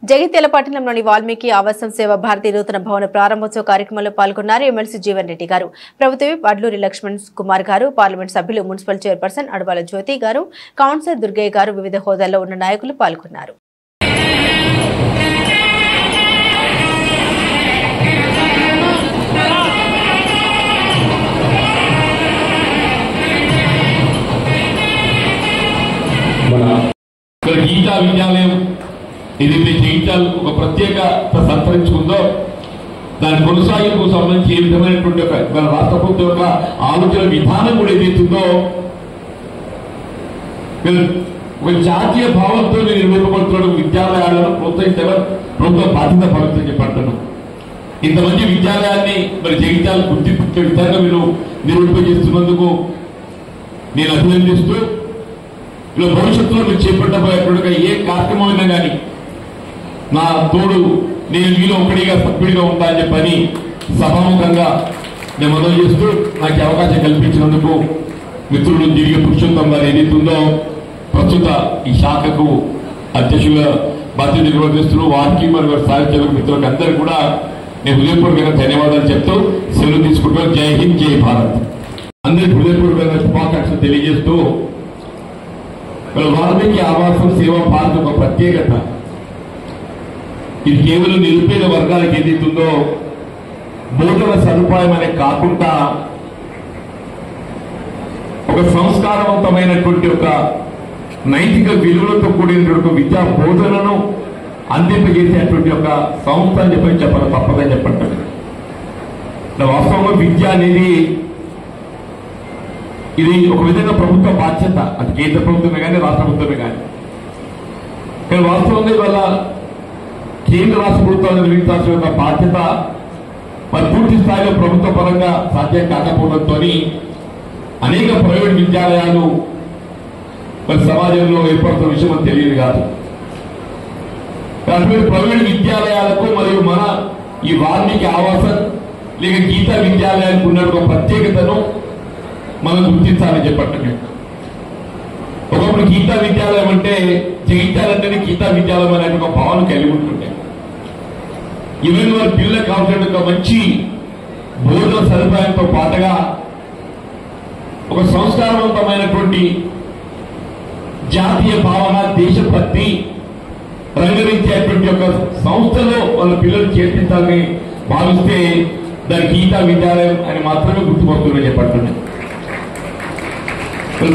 జగిత్యాల పట్టణంలోని వాల్మీకి ఆవాసం సేవ భారతీ నూతన భవన ప్రారంభోత్సవ కార్యక్రమంలో పాల్గొన్నారు ఎమ్మెల్సీ జీవన్ రెడ్డి గారు, ప్రభుత్వ విప్ అడ్లూరి లక్ష్మణ్ కుమార్ గారు, పార్లమెంట్ సభ్యులు, మున్సిపల్ చైర్పర్సన్ అడవాల జ్యోతి గారు, కౌన్సిలర్ దుర్గయ్య గారు, వివిధ హోదాల్లో ఉన్న నాయకులు పాల్గొన్నారు. గీతా విద్యాలయం ఏదైతే జగిత్యాల ఒక ప్రత్యేకత సంతరించుకుందో దాని కొనసాగింపుకు సంబంధించి ఏ విధమైనటువంటి మన రాష్ట్ర ప్రభుత్వం యొక్క ఆలోచన విధానం కూడా ఏదైతుందో ఒక జాతీయ భావంతో నిర్వహింపబడుతున్న విద్యాలయాలను ప్రోత్సహించడం ప్రభుత్వ బాధ్యత భవిష్యత్తు చెప్పంటాను. ఇంతమంది విద్యాలయాన్ని మరి జగిత్యాల గుర్తించే విధంగా మీరు నిర్వహింపజేస్తున్నందుకు నేను అభినందిస్తూ ఇలా భవిష్యత్తులో మీరు చేపట్టబోయేటువంటి ఏ కార్యక్రమం అయినా కానీ నా తోడు నేను మీలో ఒకటిగా సభ్యుడిగా ఉంటా అని చెప్పని సభాముఖంగా నేను మొదలు చేస్తూ నాకు అవకాశం కల్పించినందుకు మిత్రులు దివ్య పురుషోత్తం గారు ఏదైతుందో ప్రస్తుత ఈ శాఖకు అధ్యక్షులుగా బాధ్యత నిర్వహిస్తూ వారికి మరియు వారి సాహిత్య మిత్రులకు అందరూ కూడా నేను హృదయపూర్వకంగా ధన్యవాదాలు చెప్తూ సెలవు తీసుకుంటాను. జై హింద్, జై భారత్. అందరికి హృదయపూర్వకంగా శుభాకాంక్షలు తెలియజేస్తూ వాల్మీకి ఆవాసం సేవా భారత్ ఒక ప్రత్యేకత. ఇది కేవలం నిరుపేద వర్గాలకు ఏదైతుందో బోధన సదుపాయం అనే కాకుండా ఒక సంస్కారవంతమైనటువంటి ఒక నైతిక విలువలతో కూడినటువంటి విద్యా బోధనను అందింపజేసేటువంటి ఒక సంస్థ అని చెప్పాలి తప్పదని చెప్పండి. వాస్తవంగా విద్య అనేది ఇది ఒక విధంగా ప్రభుత్వ బాధ్యత, అది కేంద్ర ప్రభుత్వమే కానీ రాష్ట్ర ప్రభుత్వమే కానీ. కానీ వాస్తవంగా ఇవాళ కేంద్ర రాష్ట్ర ప్రభుత్వాలు నిర్వహించాల్సిన యొక్క బాధ్యత మరి పూర్తి స్థాయిలో ప్రభుత్వ పరంగా సాధ్యం కాకపోవడంతో అనేక ప్రైవేట్ విద్యాలయాలు మరి సమాజంలో ఏర్పడుతున్న విషయం మనకు తెలియదు కాదు. అటువంటి ప్రైవేట్ విద్యాలయాలకు మరియు మన ఈ వాల్మీకి ఆవాసం లేక గీతా విద్యాలయానికి ఉన్న ఒక ప్రత్యేకతను మనం గుర్తించాలని చెప్పండి. ఒకప్పుడు గీతా విద్యాలయం అంటే జగిత్యాలంటేనే గీతా విద్యాలయం అనే ఒక భావన కలిగి ఉంటుండే. ఈవెన్ వారి పిల్లలకు కావాల్సిన ఒక మంచి బోధన సదుపాయంతో పాటుగా ఒక సంస్కారవంతమైనటువంటి జాతీయ భావన, దేశభక్తి రంగరించేటువంటి ఒక సంస్థలో వాళ్ళ పిల్లలు చేర్పించాలని భావిస్తే దాని గీతా విద్యాలయం అని మాత్రమే గుర్తుపడుతుందని చెప్పండి.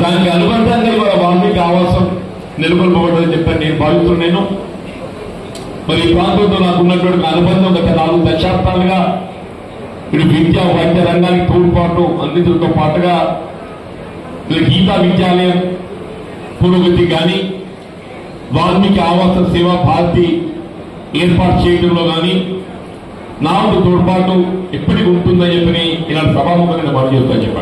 దానికి అనుబంధంగా ఇవాళ వాల్మీకి ఆవాసం నెలకొల్పబడదని చెప్పని నేను భావిస్తున్నాను. మరి ఈ ప్రాంతంతో నాకు ఉన్నటువంటి అనుబంధం గత 4 దశాబ్దాలుగా ఇటు విద్యా వైద్య రంగానికి తోడ్పాటు అందించడంతో పాటుగా గీతా విద్యాలయం పురోగతి కానీ వాల్మీకి ఆవాస సేవా భారతి ఏర్పాటు చేయడంలో కానీ నాకు తోడ్పాటు ఎప్పటికీ ఉంటుందని చెప్పని ఇలాంటి సభాముఖంగా మనం చేస్తాను చెప్పండి.